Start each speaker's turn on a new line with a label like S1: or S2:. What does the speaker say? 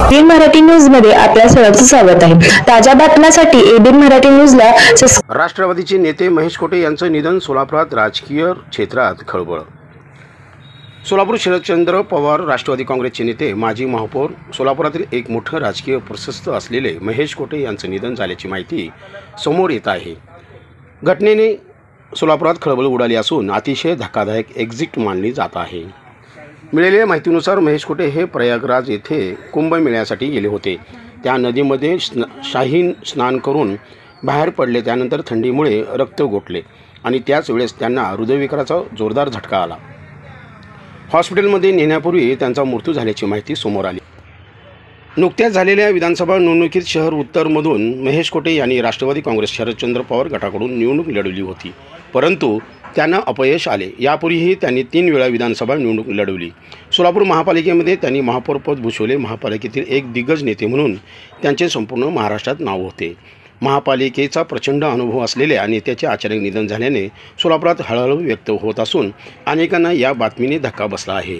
S1: ABN Marathi news मध्ये आपल्या सर्वांचं स्वागत आहे। ताज्या बातम्यांसाठी एबीएन मराठी न्यूजला
S2: राष्ट्रवादीचे नेते महेश कोटे यांचं निधन सोलापुरात राजकीय क्षेत्रात खळबळ। सोलापूर शरदचंद्र पवार राष्ट्रवादी काँग्रेसचे नेते माजी महापौर सोलापुरातील एक मोठं राजकीय प्रशस्त असलेले महेश कोटे यांचं निधन झाल्याची माहिती समोर येत आहे। घटनेने सोलापुरात खळबळ उडाली असून अतिशय धक्कादायक एक्झिट मानली जात आहे। मिळालेल्या माहितीनुसार महेश कोटे हे प्रयागराज येथे कुंभमेळ्यासाठी गेले होते। त्या नदीमध्ये शाही स्नान करून बाहेर पडले। त्यानंतर थंडीमुळे रक्त गोठले आणि त्याच वेळेस त्यांना हृदयविकाराचा जोरदार झटका आला। हॉस्पिटलमध्ये नेण्यापूर्वी त्यांचा मृत्यू झाल्याची माहिती समोर आली। नुकत्याच झालेल्या विधानसभा निवडणुकीत शहर उत्तरमधून महेश कोटे यांनी राष्ट्रवादी काँग्रेस शरदचंद्र पवार गटाकडून निवडणूक लढवली होती, परंतु त्यांना अपयश आले। यापूर्वीही त्यांनी 3 वेळा विधानसभा निवडणूक लढवली। सोलापूर महापालिकेमध्ये त्यांनी महापौरपद भूषवले। महापालिकेतील एक दिग्गज नेते म्हणून त्यांचे संपूर्ण महाराष्ट्रात नाव होते। महापालिकेचा प्रचंड अनुभव असलेल्या नेत्याचे अचानक निधन झाल्याने सोलापुरात हळहळ व्यक्त होत असून अनेकांना या बातमीने धक्का बसला आहे।